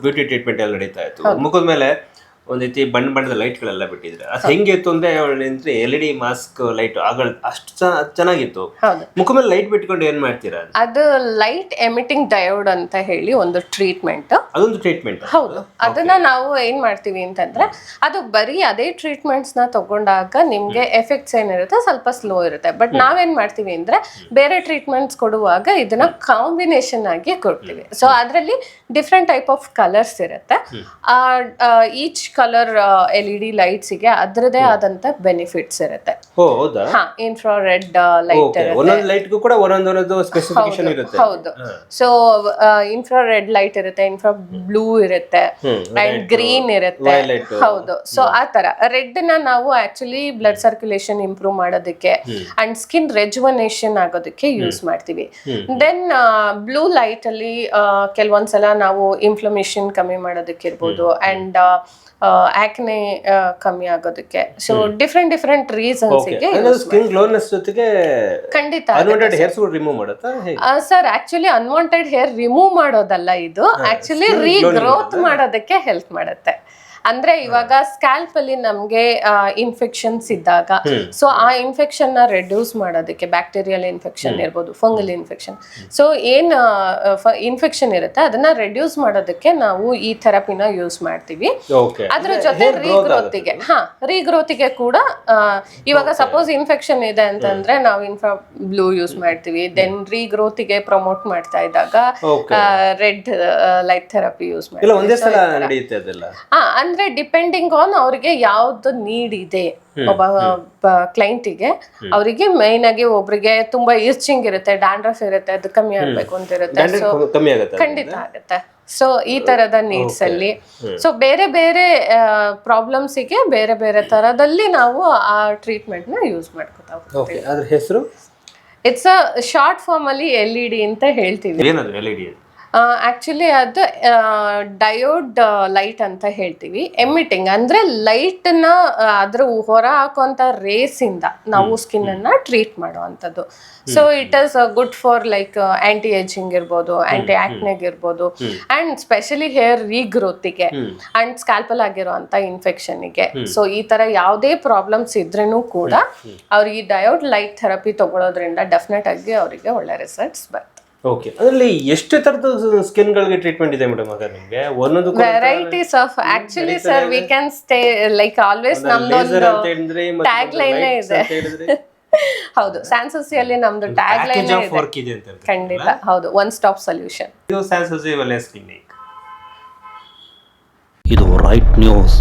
Beauty treatment ಎಲ್ಲ ನಡೀತಾ ಇತ್ತು. ಮುಖದ ಮೇಲೆ ಒಂದ್ ರೀತಿ ಬಣ್ಣದ ಲೈಟ್ ಗಳೆಲ್ಲ ಬಿಟ್ಟಿದ್ರೆ ಅದು ಹೆಂಗಿತ್ತು ಅಂದ್ರೆ LED ಮಾಸ್ಕ್ ಲೈಟ್ ಆಗ ಅಷ್ಟು ಚೆನ್ನಾಗಿತ್ತು. ಮುಖ ಮೇಲೆ ಲೈಟ್ ಬಿಟ್ಕೊಂಡು ಏನ್ ಮಾಡ್ತೀರಾ? ಅದು ಲೈಟ್ ಎಮಿಟಿಂಗ್ ಡಯೋಡ್ ಅಂತ ಹೇಳಿ ಒಂದು ಟ್ರೀಟ್ಮೆಂಟ್. ಅದೊಂದು ಟ್ರೀಟ್ಮೆಂಟ್. ಹೌದು, ಅದನ್ನ ನಾವು ಏನ್ ಮಾಡ್ತೀವಿ ಅಂತಂದ್ರೆ ಅದು ಬರೀ ಅದೇ ಟ್ರೀಟ್ಮೆಂಟ್ಸ್ ನ ತಗೊಂಡಾಗ ನಿಮ್ಗೆ ಎಫೆಕ್ಟ್ಸ್ ಏನಿರುತ್ತೆ ಸ್ವಲ್ಪ ಸ್ಲೋ ಇರುತ್ತೆ. ಬಟ್ ನಾವೇನ್ ಮಾಡ್ತೀವಿ ಅಂದ್ರೆ ಬೇರೆ ಟ್ರೀಟ್ಮೆಂಟ್ಸ್ ಕೊಡುವಾಗ ಇದನ್ನ ಕಾಂಬಿನೇಷನ್ ಆಗಿ ಕೊಡ್ತೀವಿ. ಸೊ ಅದ್ರಲ್ಲಿ ಡಿಫ್ರೆಂಟ್ ಟೈಪ್ ಆಫ್ ಕಲರ್ಸ್ ಇರುತ್ತೆ. ಈಚ್ ಕಲರ್ LED ಲೈಟ್ಸ್ ಗೆ ಅದರದೇ ಆದಂತ ಬೆನಿಫಿಟ್ಸ್ ಇರುತ್ತೆ. ಇನ್ಫ್ರಾರೆಡ್ ಲೈಟ್ ಒಂದೊಂದು ಲೈಟ್ಗೂ ಕೂಡ ಒಂದೊಂದು ಸ್ಪೆಸಿಫಿಕೇಶನ್ ಇರುತ್ತೆ. ಹೌದು. ಸೊ ಇನ್ಫ್ರಾರೆಡ್ ಲೈಟ್ ಇರುತ್ತೆ, ಇನ್ಫ್ರಾ ಬ್ಲೂ ಇರುತ್ತೆ, ಅಂಡ್ ಗ್ರೀನ್ ಇರುತ್ತೆ. ಹೌದು. ಸೊ ಆ ತರ ರೆಡ್ ನ ನಾವು ಆಕ್ಚುಲಿ ಬ್ಲಡ್ ಸರ್ಕ್ಯುಲೇಷನ್ ಇಂಪ್ರೂವ್ ಮಾಡೋದಕ್ಕೆ ಅಂಡ್ ಸ್ಕಿನ್ ರೆಜುವನೇಷನ್ ಆಗೋದಕ್ಕೆ ಯೂಸ್ ಮಾಡ್ತೀವಿ. ದೆನ್ ಬ್ಲೂ ಲೈಟ್ ಅಲ್ಲಿ ಕೆಲವೊಂದ್ಸಲ ನಾವು ಇನ್ಫ್ಲಮೇಷನ್ ಕಮ್ಮಿ ಮಾಡೋದಕ್ಕೆ ಇರ್ಬೋದು ಅಂಡ್ ಆಕ್ನೆ ಕಮ್ಮಿ ಆಗೋದಕ್ಕೆ. ಸೊ ಡಿಫ್ರೆಂಟ್ ರೀಸನ್ಸ್ ಗೆ ಸ್ಕಿನ್ ಗ್ಲೋನೆಸ್ ಜೊತೆಗೆ ಖಂಡಿತ ಅನ್ವಾಂಟೆಡ್ ಹೇರ್ಸ್ ರಿಮೂವ್ ಮಾಡುತ್ತಾ? Sir actually unwanted hair remove ಮಾಡೋದಲ್ಲ, ಇದು ಆಕ್ಚುಲಿ ರೀಗ್ರೋತ್ ಮಾಡೋದಕ್ಕೆ ಹೆಲ್ಪ್ ಮಾಡುತ್ತೆ. ಅಂದ್ರೆ ಇವಾಗ ಸ್ಕ್ಯಾಲ್ಪ್ ಅಲ್ಲಿ ನಮ್ಗೆ ಇನ್ಫೆಕ್ಷನ್ಸ್ ಇದ್ದಾಗ ಸೊ ಆ ಇನ್ಫೆಕ್ಷನ್ ನ ರೆಡ್ಯೂಸ್ ಮಾಡೋದಕ್ಕೆ ಬ್ಯಾಕ್ಟೀರಿಯಲ್ ಇನ್ಫೆಕ್ಷನ್ ಇರ್ಬೋದು, ಫಂಗಲ್ ಇನ್ಫೆಕ್ಷನ್, ಸೊ ಏನ್ ಇನ್ಫೆಕ್ಷನ್ ಇರುತ್ತೆ ಅದನ್ನ ರೆಡ್ಯೂಸ್ ಮಾಡೋದಕ್ಕೆ ನಾವು ಈ ಥೆರಪಿನ ಯೂಸ್ ಮಾಡ್ತೀವಿ. ಅದ್ರ ಜೊತೆ ರೀಗ್ರೋತಿಗೆ ಕೂಡ ಇವಾಗ ಸಪೋಸ್ ಇನ್ಫೆಕ್ಷನ್ ಇದೆ ಅಂತಂದ್ರೆ ನಾವು ಇನ್ಫ್ರಾ ಬ್ಲೂ ಯೂಸ್ ಮಾಡ್ತೀವಿ. ದೆನ್ ರೀಗ್ರೋತಿಗೆ ಪ್ರಮೋಟ್ ಮಾಡ್ತಾ ಇದ್ದಾಗ ರೆಡ್ ಲೈಟ್ ಥೆರಪಿ ಯೂಸ್ ಮಾಡ್ತೀವಿ. ಅಂದ್ರೆ ಡಿಪೆಂಡಿಂಗ್ ಆನ್ ಅವ್ರಿಗೆ ಯಾವ್ದು ನೀಡ್ ಇದೆ ಒಬ್ಬ ಕ್ಲೈಂಟಿಗೆ. ಅವರಿಗೆ ಮೈನ್ ಆಗಿ ಒಬ್ರಿಗೆ ತುಂಬಾ ಈರ್ಚಿಂಗ್ ಇರುತ್ತೆ, ಡ್ಯಾಂಡ್ರಫ್ ಇರುತ್ತೆ, ಅದು ಕಮ್ಮಿ ಆಗ್ಬೇಕು ಅಂತ ಇರುತ್ತೆ. ಸೊ ಖಂಡಿತ ಆಗುತ್ತೆ. ಸೊ ಈ ತರದ ನೀಡ್ಸ್ ಅಲ್ಲಿ ಸೊ ಬೇರೆ ಬೇರೆ ಪ್ರಾಬ್ಲಮ್ಸ್ ಗೆ ಬೇರೆ ಬೇರೆ ತರದಲ್ಲಿ ನಾವು ಆ ಟ್ರೀಟ್ಮೆಂಟ್ ನ ಯೂಸ್ ಮಾಡ್ಕೊತಾ ಹೋಗ್ತೀವಿ. ಅದ್ರ ಹೆಸರು ಇಟ್ಸ್ ಅ ಶಾರ್ಟ್ ಫಾರ್ಮ್ ಅಲ್ಲಿ LED ಅಂತ ಹೇಳ್ತೀವಿ. ಆಕ್ಚುಲಿ ಅದು ಡಯೋಡ್ ಲೈಟ್ ಅಂತ ಹೇಳ್ತೀವಿ. ಎಮಿಟಿಂಗ್ ಅಂದ್ರೆ ಲೈಟ್ ನ ಅದ್ರ ಹೊರ ಹಾಕುವಂತ ರೇಸ್ ಇಂದ ನಾವು ಸ್ಕಿನ್ ಅನ್ನ ಟ್ರೀಟ್ ಮಾಡುವಂತದ್ದು. So it is good for like anti ageing ಇರ್ಬೋದು, ಆಂಟಿ ಆಕ್ನೆಗ್ ಇರ್ಬೋದು, ಅಂಡ್ ಸ್ಪೆಷಲಿ ಹೇರ್ ರೀಗ್ರೋತಿಗೆ ಅಂಡ್ ಸ್ಕ್ಯಾಲ್ಪಲ್ ಆಗಿರುವಂತ ಇನ್ಫೆಕ್ಷನ್ ಗೆ. ಸೊ ಈ ತರ ಯಾವುದೇ ಪ್ರಾಬ್ಲಮ್ಸ್ ಇದ್ರೂ ಕೂಡ ಅವ್ರಿಗೆ ಡಯೋಡ್ ಲೈಟ್ ಥೆರಪಿ ತಗೊಳ್ಳೋದ್ರಿಂದ ಡೆಫಿನೆಟ್ ಆಗಿ ಅವರಿಗೆ ಒಳ್ಳೆ ರಿಸಲ್ಟ್ಸ್ ಬರುತ್ತೆ. ಓಕೆ, ಅದರಲ್ಲಿ ಎಷ್ಟು ತರದ ಸ್ಕಿನ್ ಗಳಿಗೆ ಟ್ರೀಟ್ಮೆಂಟ್ ಇದೆ ಮೇಡಮ್? ಆಗ ನಿಮಗೆ ಒಂದೊಂದು varieties of actually sir we can stay like always ನಮ್ದೊಂದು ಟ್ಯಾಗ್ ಲೈನ್ ಇದೆ. ಹೌದು, ಸ್ಯಾನ್ಸಸಿಯಲ್ಲಿ ನಮ್ದು ಟ್ಯಾಗ್ ಲೈನ್ ಇದೆ. ಖಂಡಿತ ಹೌದು, ಒನ್ ಸ್ಟಾಪ್ ಸೊಲ್ಯೂಷನ್. ಇದು ಸ್ಯಾನ್ಸಸಿ ವೆಲ್ನೆಸ್ ಕ್ಲಿನಿಕ್. ಇದು ರೈಟ್ ನ್ಯೂಸ್.